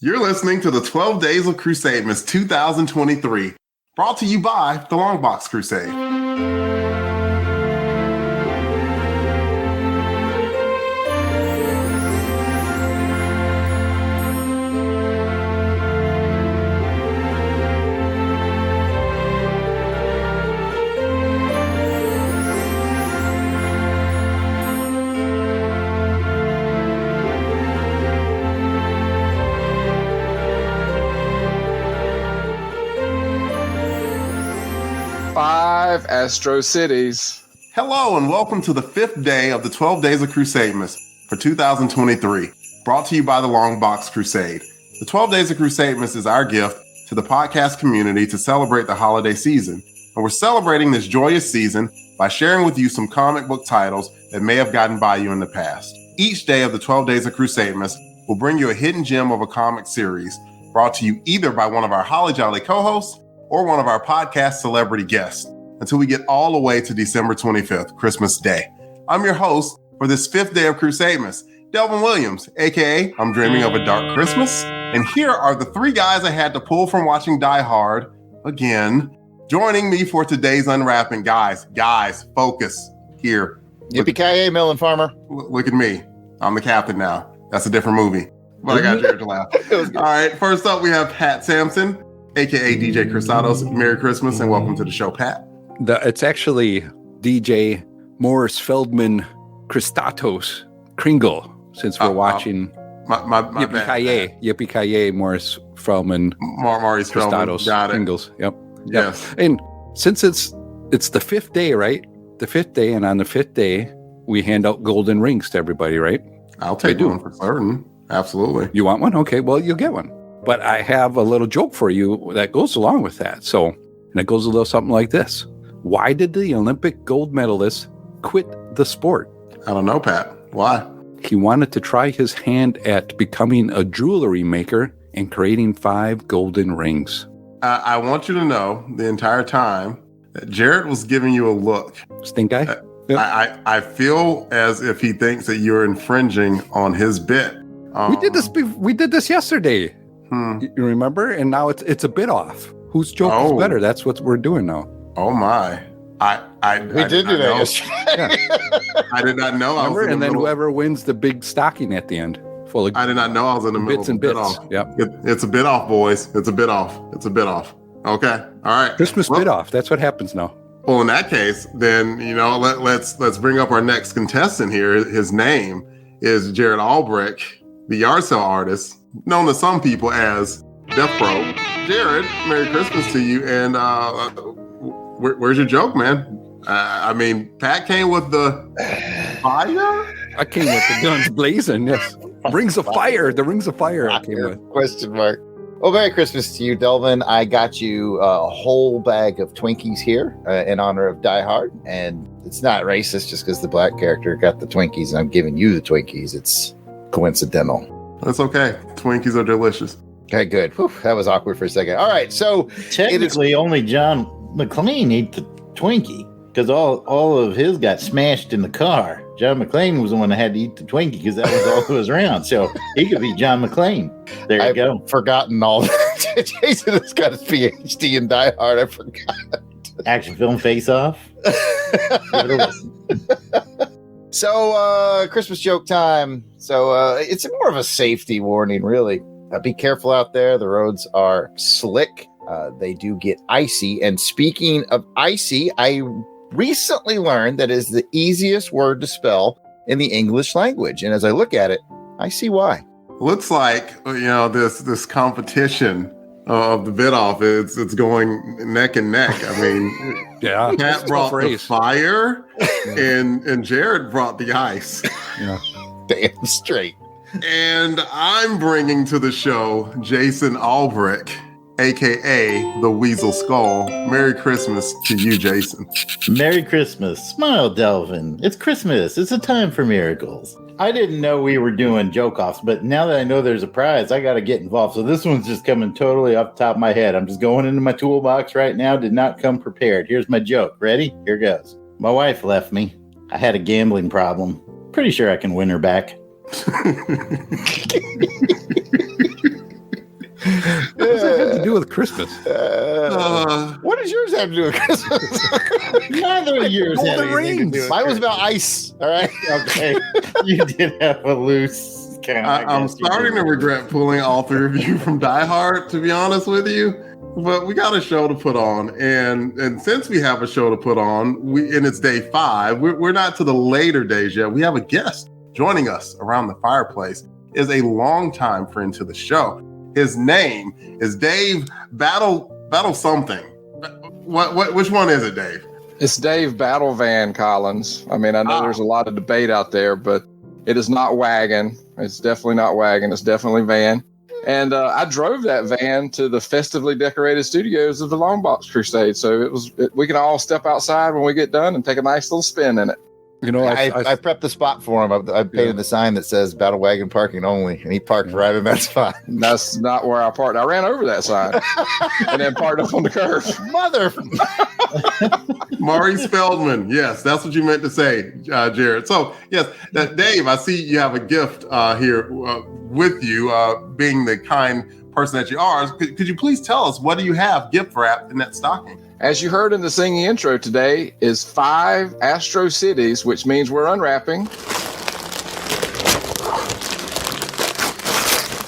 You're listening to the 12 Days of Crusademas 2023, brought to you by the Longbox Crusade. 5 Astro Cities. Hello and welcome to the 5th day of the 12 Days of Crusademas for 2023, brought to you by the Longbox Crusade. The 12 Days of Crusademas is our gift to the podcast community to celebrate the holiday season, and we're celebrating this joyous season by sharing with you some comic book titles that may have gotten by you in the past. Each day of the 12 Days of Crusademas will bring you a hidden gem of a comic series brought to you either by one of our Holly Jolly co-hosts or one of our podcast celebrity guests until we get all the way to December 25th, Christmas Day. I'm your host for this 5th day of Crusademas, Delvin Williams, aka I'm Dreaming of a Dark Christmas. And here are the 3 guys I had to pull from watching Die Hard again. Joining me for today's unwrapping, guys, focus here. Yippee-ki-yay, Melon Farmer. Look at me. I'm the captain now. That's a different movie. But I got Jared to laugh. All right, first up we have Pat Sampson, aka DJ Crusados. Merry Christmas and welcome to the show, Pat. It's actually DJ Morris Feldman Christatos Kringle, since we're watching my Yippee-ki-yay, Morris Feldman Maurice Christatos Kringles. Yep. Yes. And since it's the 5th day, right? The 5th day, and on the 5th day, we hand out golden rings to everybody, right? I'll take one for certain. Absolutely. You want one? Okay, well, you'll get one. But I have a little joke for you that goes along with that. And it goes a little something like this. Why did the Olympic gold medalist quit the sport? I don't know, Pat. Why? He wanted to try his hand at becoming a jewelry maker and creating 5 golden rings. I want you to know the entire time that Jared was giving you a look. Stink eye? Yep. I feel as if he thinks that you're infringing on his bit. We did this yesterday. You remember? And now it's a bit off. Whose joke is better? That's what we're doing now. Oh my! We did do that yesterday. I did not know. Remember? And then whoever wins the big stocking at the end, full of I did not know I was in the middle bits of and bits. Off. Yep. It's a bit off, boys. It's a bit off. Okay. All right. Christmas bit off. That's what happens now. Well, in that case, then let's bring up our next contestant here. His name is Jared Albrecht, the yard sale artist, known to some people as Death Pro. Jared, Merry Christmas to you. And where's your joke, man? I mean, Pat came with the fire? I came with the guns blazing, yes. Rings of fire. The rings of fire I came with. Question mark. Well, Merry Christmas to you, Delvin. I got you a whole bag of Twinkies here in honor of Die Hard. And it's not racist just because the black character got the Twinkies and I'm giving you the Twinkies. It's coincidental. That's okay. Twinkies are delicious. Okay, good. Whew, that was awkward for a second. All right, so technically only John McClane ate the Twinkie because all of his got smashed in the car. John McClane was the one that had to eat the Twinkie because that was all that was around. So he could be John McClane. There you go. I've forgotten all that. Jason has got his PhD in Die Hard. I forgot. Action film Face Off. So, Christmas joke time. So, it's more of a safety warning, really. Be careful out there. The roads are slick. They do get icy. And speaking of icy, I recently learned that is the easiest word to spell in the English language. And as I look at it, I see why. Looks like, this competition of the bit off, it's going neck and neck. I mean, yeah, Pat brought the fire and Jared brought the ice. Yeah. Damn straight. And I'm bringing to the show Jason Albrecht, a.k.a. the Weasel Skull. Merry Christmas to you, Jason. Merry Christmas. Smile, Delvin. It's Christmas. It's a time for miracles. I didn't know we were doing joke-offs, but now that I know there's a prize, I got to get involved. So this one's just coming totally off the top of my head. I'm just going into my toolbox right now. Did not come prepared. Here's my joke. Ready? Here goes. My wife left me. I had a gambling problem. Pretty sure I can win her back. What does that have to do with Christmas? What does yours have to do with Christmas? Neither of yours had golden anything to do rings. with Mine was about ice. All right. Okay, you did have a loose count. I'm starting to regret pulling all three of you from Die Hard, to be honest with you. But we got a show to put on, and since we have a show to put on, and it's day 5. We're not to the later days yet. We have a guest joining us around the fireplace. Is a longtime friend to the show. His name is Dave Battle something. Which one is it, Dave? It's Dave Battle Van Collins. I mean, I know there's a lot of debate out there, but it is not wagon. It's definitely not wagon. It's definitely van. And I drove that van to the festively decorated studios of the Longbox Crusade. So we can all step outside when we get done and take a nice little spin in it. You know, I prepped the spot for him. I painted the sign that says Battle Wagon Parking Only, and he parked right in that spot. That's not where I parked. I ran over that sign and then parked up on the curb. Mother. Maurice Feldman. Yes, that's what you meant to say, Jared. So, yes, Dave, I see you have a gift here with you, being the kind person that you are. Could you please tell us, what do you have gift wrapped in that stocking? As you heard in the singing intro today, is 5 Astro Cities, which means we're unwrapping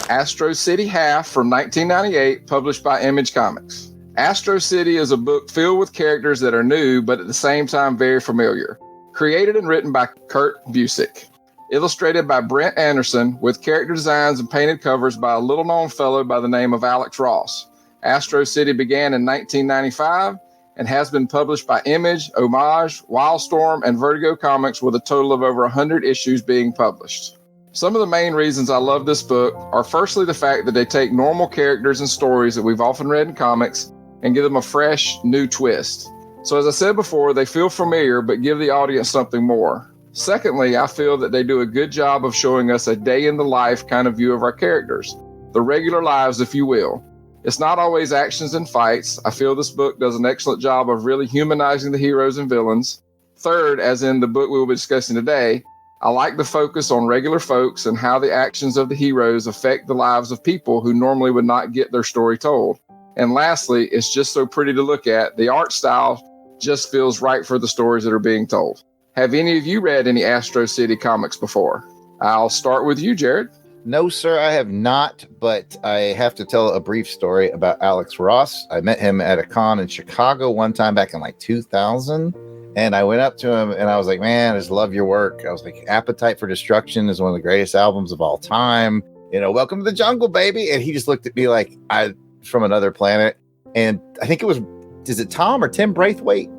Astro City Half from 1998, published by Image Comics. Astro City is a book filled with characters that are new, but at the same time very familiar. Created and written by Kurt Busiek. Illustrated by Brent Anderson, with character designs and painted covers by a little-known fellow by the name of Alex Ross. Astro City began in 1995 and has been published by Image, Homage, Wildstorm, and Vertigo Comics, with a total of over 100 issues being published. Some of the main reasons I love this book are firstly the fact that they take normal characters and stories that we've often read in comics and give them a fresh, new twist. So as I said before, they feel familiar but give the audience something more. Secondly, I feel that they do a good job of showing us a day in the life kind of view of our characters, the regular lives, if you will. It's not always actions and fights. I feel this book does an excellent job of really humanizing the heroes and villains. Third, as in the book we will be discussing today, I like the focus on regular folks and how the actions of the heroes affect the lives of people who normally would not get their story told. And lastly, it's just so pretty to look at. The art style just feels right for the stories that are being told. Have any of you read any Astro City comics before? I'll start with you, Jared. No, sir, I have not, but I have to tell a brief story about Alex Ross. I met him at a con in Chicago one time back in like 2000, and I went up to him and I was like, man, I just love your work. I was like, Appetite for Destruction is one of the greatest albums of all time. You know, welcome to the jungle, baby. And he just looked at me like I from another planet. And I think it was, is it Tom or Tim Braithwaite?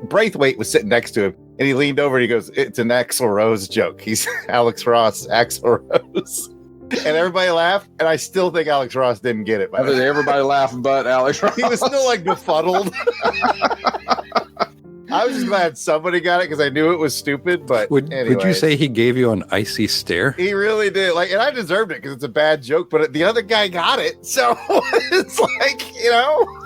Braithwaite was sitting next to him, and he leaned over and he goes, it's an Axl Rose joke. He's Alex Ross, Axl Rose. And everybody laughed, and I still think Alex Ross didn't get it. I think everybody laughed but Alex Ross. He was still like befuddled. I was just glad somebody got it because I knew it was stupid. But would you say he gave you an icy stare? He really did. Like, and I deserved it because it's a bad joke. But the other guy got it, so it's like, you know.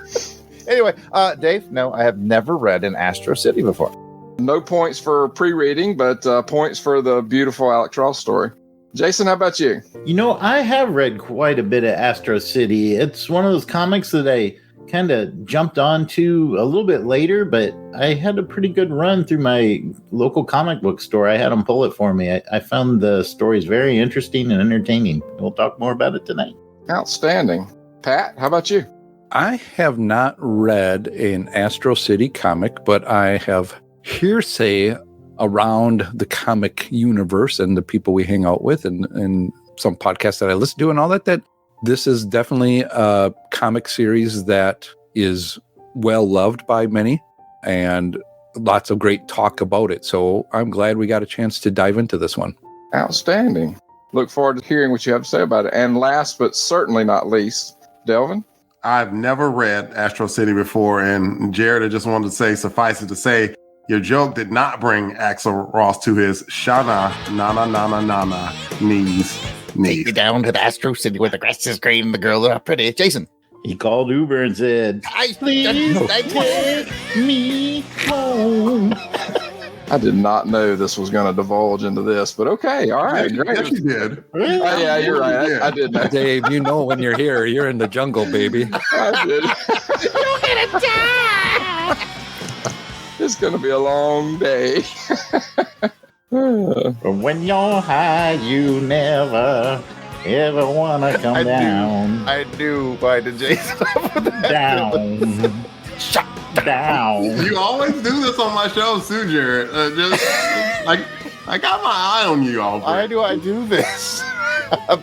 Anyway, Dave, no, I have never read an Astro City before. No points for pre-reading, but points for the beautiful Alex Ross story. Jason, how about you? You know, I have read quite a bit of Astro City. It's one of those comics that I kind of jumped onto a little bit later, but I had a pretty good run through my local comic book store. I had them pull it for me. I found the stories very interesting and entertaining. We'll talk more about it tonight. Outstanding. Pat, how about you? I have not read an Astro City comic, but I have hearsay around the comic universe and the people we hang out with and some podcasts that I listen to and all that this is definitely a comic series that is well loved by many and lots of great talk about it. So I'm glad we got a chance to dive into this one. Outstanding. Look forward to hearing what you have to say about it. And last but certainly not least, Delvin? I've never read Astro City before, and Jared, I just wanted to say, suffice it to say, your joke did not bring Axl Ross to his Shana, na knees. Take me down to the Astro City where the grass is green and the girls are pretty. Jason. He called Uber and said, please take me home. I did not know this was going to divulge into this, but okay. All right. Yes, Great. yes, you did. Yeah, you're right. Yeah. I did know. Dave, you know when you're here, you're in the jungle, baby. I did. You're gonna die! It's going to be a long day. When you're high, you never ever wanna come down. I knew why did Jason Down. Shut down. You always do this on my shows too, Jared. Just like I got my eye on you all. Why do I do this?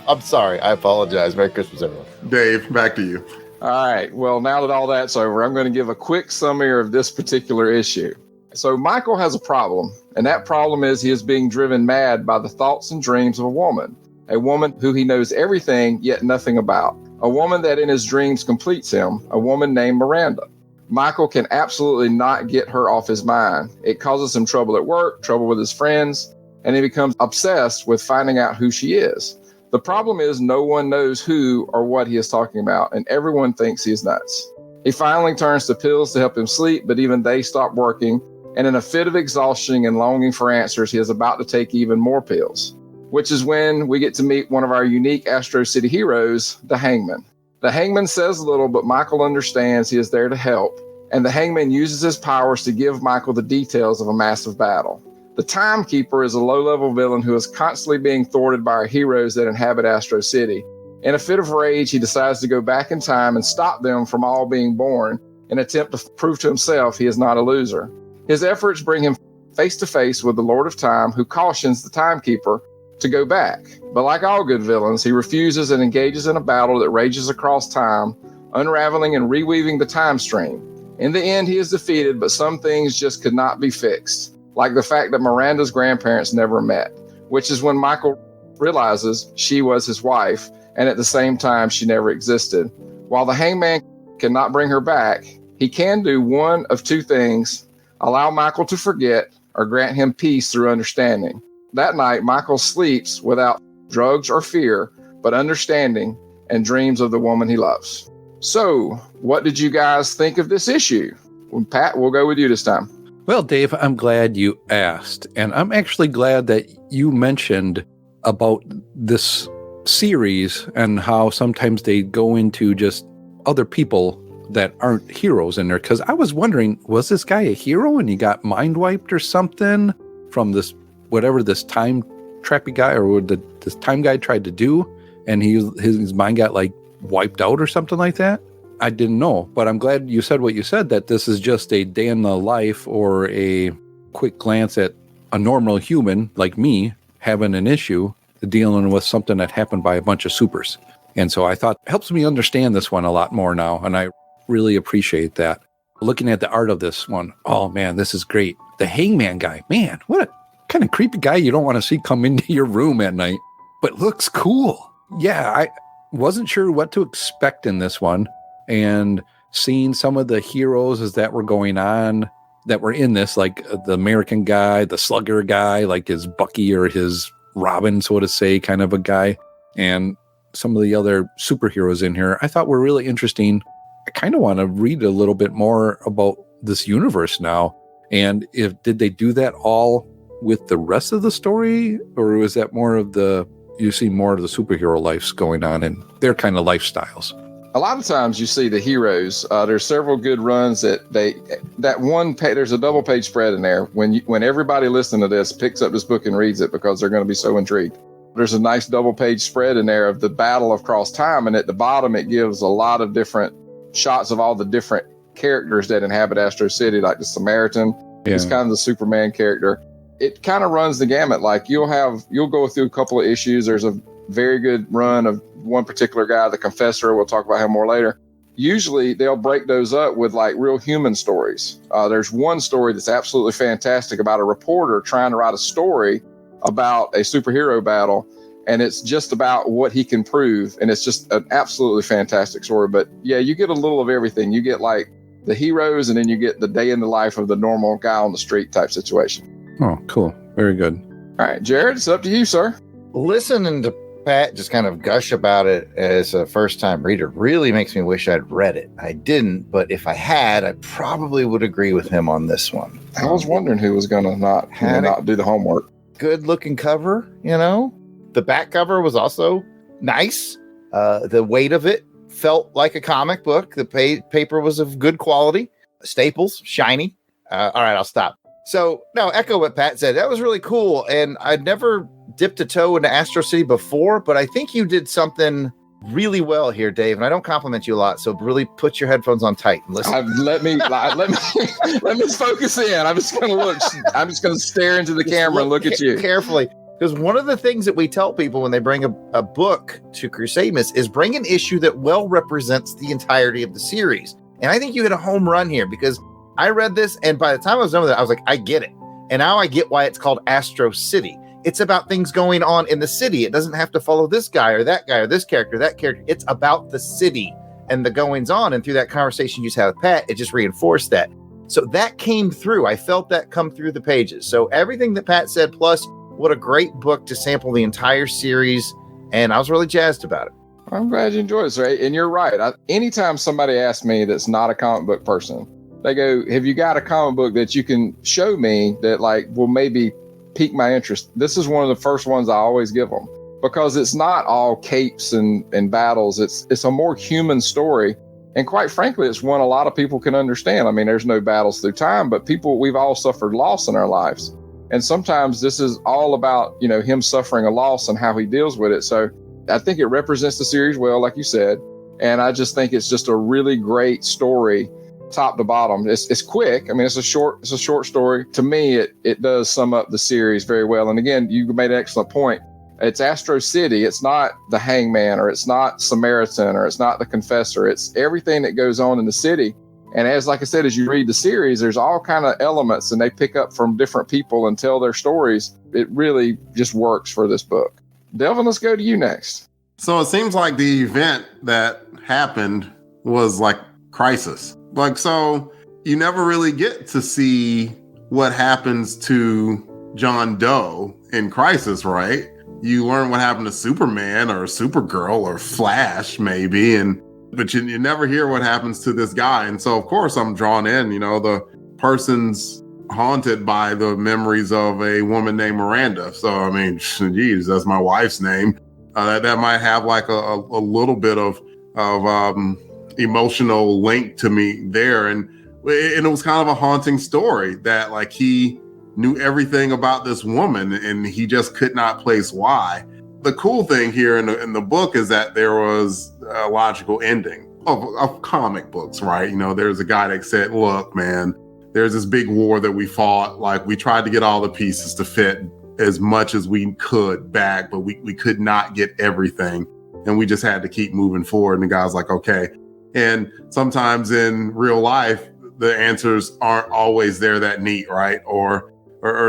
I'm sorry. I apologize. Merry Christmas, everyone. Dave, back to you. All right. Well, now that all that's over, I'm going to give a quick summary of this particular issue. So Michael has a problem, and that problem is he is being driven mad by the thoughts and dreams of a woman who he knows everything yet nothing about, a woman that in his dreams completes him, a woman named Miranda. Michael can absolutely not get her off his mind. It causes him trouble at work, trouble with his friends, and he becomes obsessed with finding out who she is. The problem is no one knows who or what he is talking about, and everyone thinks he is nuts. He finally turns to pills to help him sleep, but even they stop working, and in a fit of exhaustion and longing for answers, he is about to take even more pills, which is when we get to meet one of our unique Astro City heroes, the Hangman. The Hangman says little, but Michael understands he is there to help, and the Hangman uses his powers to give Michael the details of a massive battle. The Timekeeper is a low-level villain who is constantly being thwarted by our heroes that inhabit Astro City. In a fit of rage, he decides to go back in time and stop them from all being born in an attempt to prove to himself he is not a loser. His efforts bring him face-to-face with the Lord of Time, who cautions the Timekeeper to go back. But like all good villains, he refuses and engages in a battle that rages across time, unraveling and reweaving the time stream. In the end, he is defeated, but some things just could not be fixed, like the fact that Miranda's grandparents never met, which is when Michael realizes she was his wife, and at the same time, she never existed. While the Hangman cannot bring her back, he can do one of two things: allow Michael to forget or grant him peace through understanding. That night, Michael sleeps without drugs or fear, but understanding and dreams of the woman he loves. So, what did you guys think of this issue? Well, Pat, we'll go with you this time. Well, Dave, I'm glad you asked. And I'm actually glad that you mentioned about this series and how sometimes they go into just other people that aren't heroes in there. Because I was wondering, was this guy a hero and he got mind wiped or something from this, whatever this time trappy guy or what this time guy tried to do? And his mind got like wiped out or something like that? I didn't know, but I'm glad you said what you said, that this is just a day in the life or a quick glance at a normal human like me having an issue, dealing with something that happened by a bunch of supers. And so I thought it helps me understand this one a lot more now, and I really appreciate that. Looking at the art of this one, oh man, this is great. The Hangman guy, man, what a kind of creepy guy you don't want to see come into your room at night, but looks cool. Yeah, I wasn't sure what to expect in this one. And seeing some of the heroes as that were going on, that were in this, like the American guy, the slugger guy, like his Bucky or his Robin, so to say, kind of a guy, and some of the other superheroes in here, I thought were really interesting. I kind of want to read a little bit more about this universe now. And did they do that all with the rest of the story? Or was that more of you see more of the superhero lives going on and their kind of lifestyles? A lot of times you see the heroes. There's several good runs that there's a double page spread in there. When everybody listening to this picks up this book and reads it, because they're going to be so intrigued. There's a nice double page spread in there of the battle across time. And at the bottom, it gives a lot of different shots of all the different characters that inhabit Astro City, like the Samaritan. Yeah. He's kind of the Superman character. It kind of runs the gamut. Like you'll go through a couple of issues. There's a very good run of one particular guy, the Confessor. We'll talk about him more later. Usually they'll break those up with like real human stories. There's one story that's absolutely fantastic about a reporter trying to write a story about a superhero battle, and it's just about what he can prove, and it's just an absolutely fantastic story. But yeah, you get a little of everything. You get like the heroes, and then you get the day in the life of the normal guy on the street type situation. Oh, cool. Very good. All right, Jared, it's up to you, sir. Listening to Pat just kind of gush about it as a first-time reader really makes me wish I'd read it. I didn't, but if I had, I probably would agree with him on this one. I was wondering who was going to not do the homework. Good-looking cover, you know? The back cover was also nice. The weight of it felt like a comic book. The paper was of good quality. Staples, shiny. All right, I'll stop. So, no, echo what Pat said. That was really cool, and I'd never dipped a toe into Astro City before, but I think you did something really well here, Dave, and I don't compliment you a lot, so really put your headphones on tight and listen. Let me focus in. I'm just going to look. I'm just going to stare into the camera and look at you carefully, because one of the things that we tell people when they bring a book to Crusademas is bring an issue that well represents the entirety of the series, and I think you hit a home run here, because I read this, and by the time I was done with it, I was like, I get it. And now I get why it's called Astro City. It's about things going on in the city. It doesn't have to follow this guy or that guy or this character, that character. It's about the city and the goings on. And through that conversation you just had with Pat, it just reinforced that. So that came through. I felt that come through the pages. So everything that Pat said, plus what a great book to sample the entire series. And I was really jazzed about it. I'm glad you enjoyed it, Ray. And you're right. Anytime somebody asks me that's not a comic book person, they go, have you got a comic book that you can show me that will maybe pique my interest? This is one of the first ones I always give them, because it's not all capes and battles. It's a more human story. And quite frankly, it's one a lot of people can understand. I mean, there's no battles through time, but we've all suffered loss in our lives. And sometimes this is all about, him suffering a loss and how he deals with it. So I think it represents the series well, like you said. And I just think it's just a really great story, top to bottom. It's quick. I mean, it's a short story. To me, it does sum up the series very well. And again, you made an excellent point. It's Astro City. It's not the Hangman, or it's not Samaritan, or it's not the Confessor. It's everything that goes on in the city. And like I said, as you read the series, there's all kind of elements, and they pick up from different people and tell their stories. It really just works for this book. Delvin, let's go to you next. So it seems like the event that happened was like Crisis. So you never really get to see what happens to John Doe in Crisis, right? You learn what happened to Superman or Supergirl or Flash, maybe, but you never hear what happens to this guy. And so, of course, I'm drawn in. The person's haunted by the memories of a woman named Miranda. So, I mean, geez, that's my wife's name. That might have like a little bit of emotional link to me there, and it was kind of a haunting story that he knew everything about this woman and he just could not place why. The cool thing here in the book is that there was a logical ending of comic books, right? There's a guy that said, look, man, there's this big war that we fought. We tried to get all the pieces to fit as much as we could back, but we could not get everything, and we just had to keep moving forward. And the guy's like, okay. And sometimes in real life, the answers aren't always there that neat, right? Or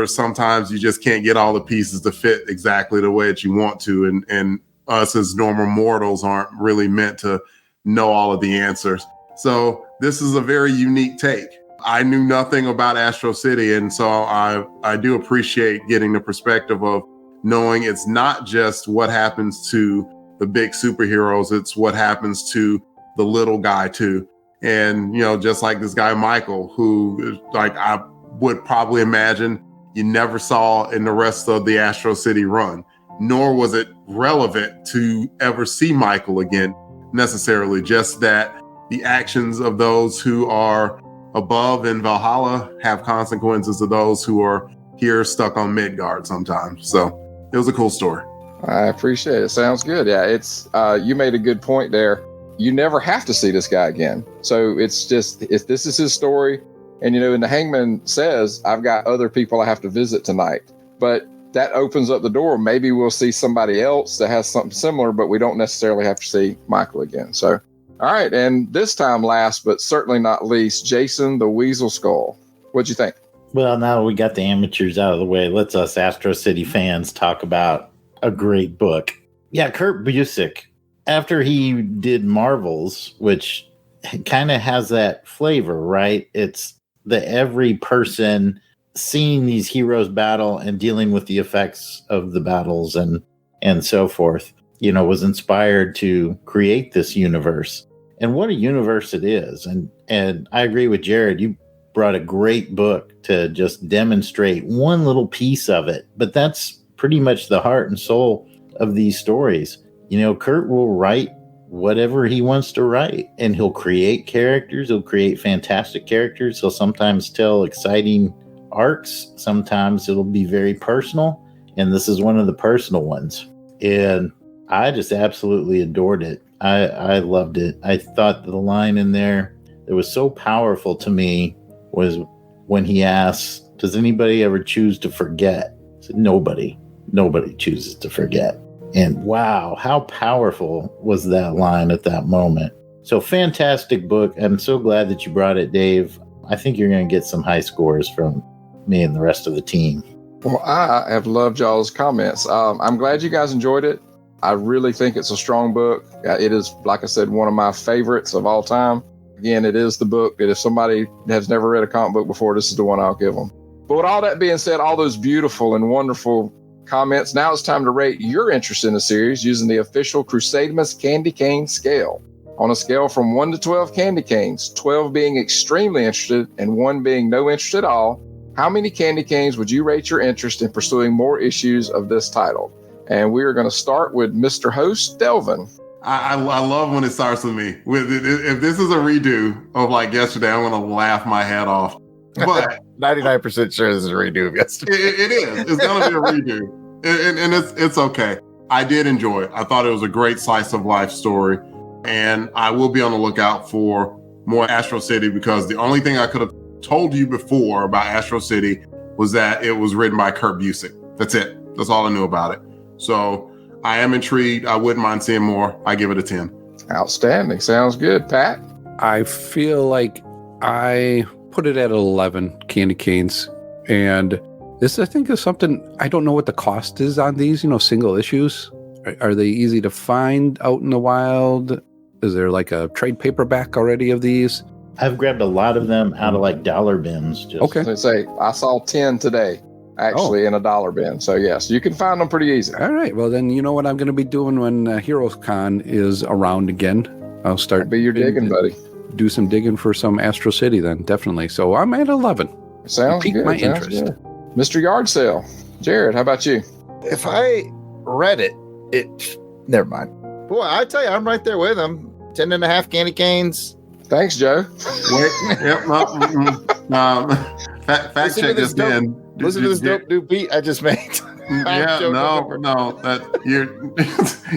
sometimes you just can't get all the pieces to fit exactly the way that you want to. And us as normal mortals aren't really meant to know all of the answers. So this is a very unique take. I knew nothing about Astro City, and so I do appreciate getting the perspective of knowing it's not just what happens to the big superheroes, it's what happens to the little guy too. And, just like this guy, Michael, who I would probably imagine you never saw in the rest of the Astro City run, nor was it relevant to ever see Michael again necessarily, just that the actions of those who are above in Valhalla have consequences to those who are here stuck on Midgard sometimes. So it was a cool story. I appreciate it. Sounds good. Yeah, it's you made a good point there. You never have to see this guy again. So it's just, if this is his story, and and the Hangman says, I've got other people I have to visit tonight, but that opens up the door. Maybe we'll see somebody else that has something similar, but we don't necessarily have to see Michael again. So, all right. And this time, last but certainly not least, Jason the Weasel Skull. What'd you think? Well, now we got the amateurs out of the way. Let's us Astro City fans talk about a great book. Yeah, Kurt Busiek, after he did Marvels, which kind of has that flavor, right? It's the every person seeing these heroes battle and dealing with the effects of the battles and so forth. was inspired to create this universe. And what a universe it is. And I agree with Jared. You brought a great book to just demonstrate one little piece of it. But that's pretty much the heart and soul of these stories. Kurt will write whatever he wants to write, and he'll create characters. He'll create fantastic characters. He'll sometimes tell exciting arcs. Sometimes it'll be very personal. And this is one of the personal ones. And I just absolutely adored it. I loved it. I thought the line in there that was so powerful to me was when he asks, does anybody ever choose to forget? I said, nobody chooses to forget. And wow, how powerful was that line at that moment? So fantastic book. I'm so glad that you brought it, Dave. I think you're going to get some high scores from me and the rest of the team. Well, I have loved y'all's comments. I'm glad you guys enjoyed it. I really think it's a strong book. It is, like I said, one of my favorites of all time. Again, it is the book that if somebody has never read a comic book before, this is the one I'll give them. But with all that being said, all those beautiful and wonderful comments, now it's time to rate your interest in the series using the official Crusademas candy cane scale. On a scale from 1 to 12 candy canes, 12 being extremely interested and 1 being no interest at all, how many candy canes would you rate your interest in pursuing more issues of this title? And we are going to start with Mr. Host, Delvin. I love when it starts with me. If this is a redo of like yesterday, I'm going to laugh my head off. But 99% sure this is a redo of yesterday. It is. It's going to be a redo. And it's okay. I did enjoy it. I thought it was a great slice of life story. And I will be on the lookout for more Astro City, because the only thing I could have told you before about Astro City was that it was written by Kurt Busiek. That's it. That's all I knew about it. So I am intrigued. I wouldn't mind seeing more. I give it a 10. Outstanding. Sounds good. Pat? I feel like I put it at 11 candy canes. And this, I think, is something, I don't know what the cost is on these, single issues. Are they easy to find out in the wild? Is there like a trade paperback already of these? I've grabbed a lot of them out of like dollar bins. Okay. Let's say I saw 10 today, actually, in a dollar bin. So yes, you can find them pretty easy. All right. Well, then you know what I'm going to be doing when Heroes Con is around again. I'll start. That'd be your digging, buddy. Do some digging for some Astro City then, definitely. So I'm at 11. Sounds piqued good. my Sounds interest. good. Mr. Yard Sale, Jared, how about you? If I read it, never mind. Boy, I tell you, I'm right there with him. 10 and a half candy canes. Thanks, Joe. Wait, yep, fact check just in. Listen to this dope new beat I just made. Yeah, no, that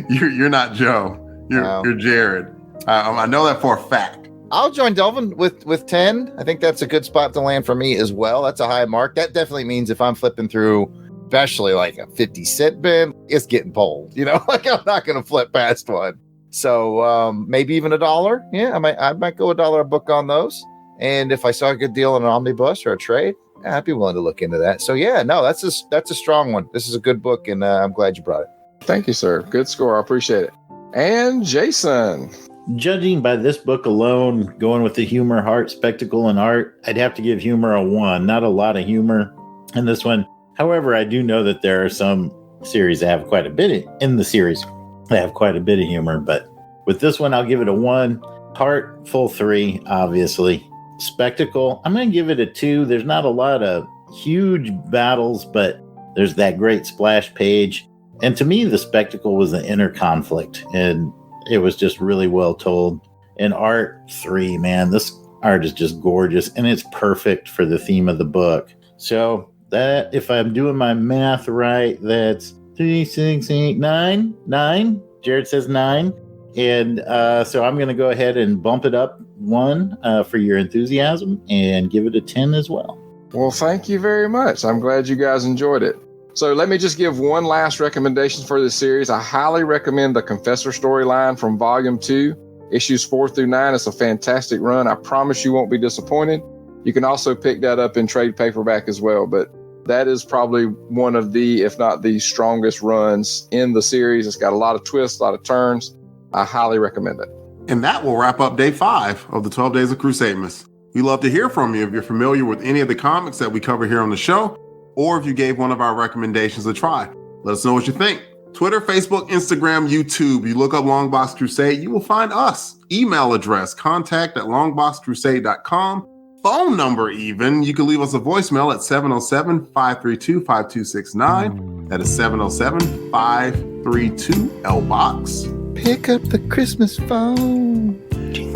you're not Joe. You're Jared. I know that for a fact. I'll join Delvin with 10. I think that's a good spot to land for me as well. That's a high mark. That definitely means if I'm flipping through, especially like a 50-cent bin, it's getting pulled. Like I'm not going to flip past one. So maybe even $1. Yeah, I might go $1 a book on those. And if I saw a good deal on an omnibus or a trade, I'd be willing to look into that. So yeah, no, that's a strong one. This is a good book, and I'm glad you brought it. Thank you, sir. Good score. I appreciate it. And Jason. Judging by this book alone, going with the humor, heart, spectacle, and art, I'd have to give humor a 1. Not a lot of humor in this one. However, I do know that there are some series that have quite a bit in the series. They have quite a bit of humor, but with this one, I'll give it a 1. Heart, full 3, obviously. Spectacle, I'm going to give it a 2. There's not a lot of huge battles, but there's that great splash page. And to me, the spectacle was the inner conflict, and it was just really well told. And art, 3, man. This art is just gorgeous, and it's perfect for the theme of the book. So that, if I'm doing my math right, that's 3, 6, 8, 9. 9. Jared says 9. And so I'm going to go ahead and bump it up 1 for your enthusiasm and give it a 10 as well. Well, thank you very much. I'm glad you guys enjoyed it. So let me just give one last recommendation for this series. I highly recommend the Confessor storyline from Volume 2, issues 4 through 9. It's a fantastic run. I promise you won't be disappointed. You can also pick that up in trade paperback as well, but that is probably one of the, if not the strongest runs in the series. It's got a lot of twists, a lot of turns. I highly recommend it. And that will wrap up day 5 of the 12 Days of Crusademas. We love to hear from you if you're familiar with any of the comics that we cover here on the show, or if you gave one of our recommendations a try. Let us know what you think. Twitter, Facebook, Instagram, YouTube. You look up Longbox Crusade, you will find us. Email address, contact@longboxcrusade.com. Phone number even. You can leave us a voicemail at 707-532-5269. That is 707-532-LBOX. Pick up the Christmas phone.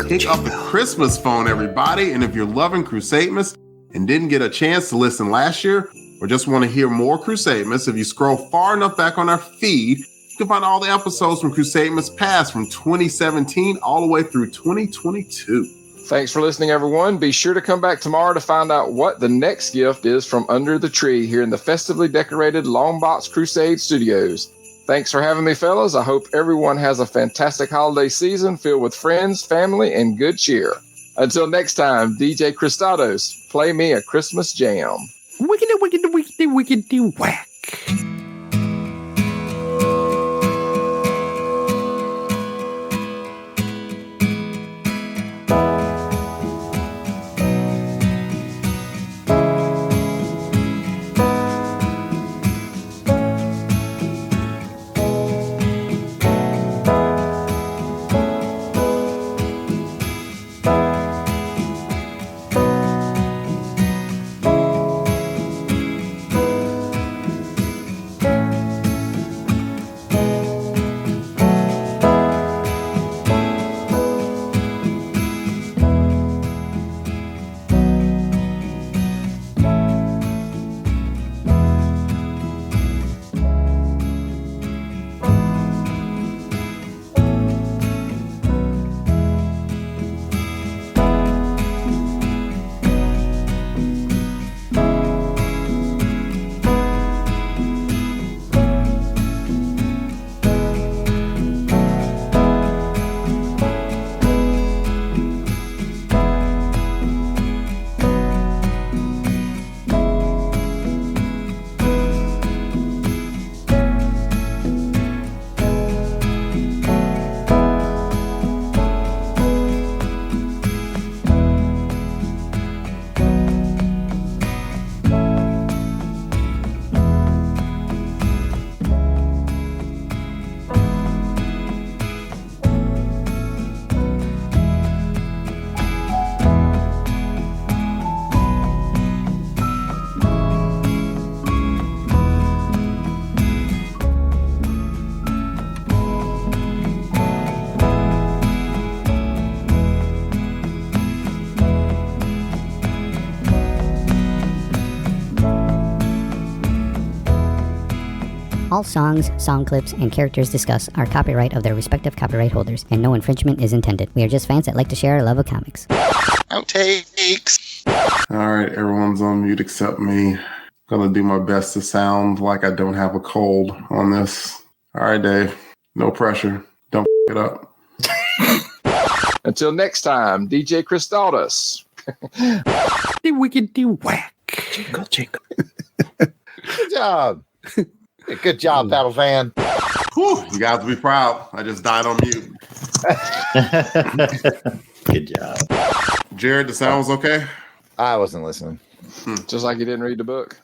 Pick up the Christmas phone, everybody. And if you're loving Crusademas and didn't get a chance to listen last year, or just want to hear more Crusademas, if you scroll far enough back on our feed, you can find all the episodes from Crusademas past from 2017 all the way through 2022. Thanks for listening, everyone. Be sure to come back tomorrow to find out what the next gift is from under the tree here in the festively decorated Longbox Crusade Studios. Thanks for having me, fellas. I hope everyone has a fantastic holiday season filled with friends, family, and good cheer. Until next time, DJ Christados, play me a Christmas jam. Wickedy, wickedy, wickedy, wickedy, whack. All songs, song clips, and characters discussed are copyright of their respective copyright holders, and no infringement is intended. We are just fans that like to share our love of comics. Outtakes. All right, everyone's on mute except me. Gonna do my best to sound like I don't have a cold on this. All right, Dave. No pressure. Don't it up. Until next time, DJ Christados. The wickedy, whack. Jingle, jingle. Good job. Good job, Battle Van. Whew, you guys will be proud. I just died on mute. Good job. Jared, the sound was okay? I wasn't listening. Just like you didn't read the book.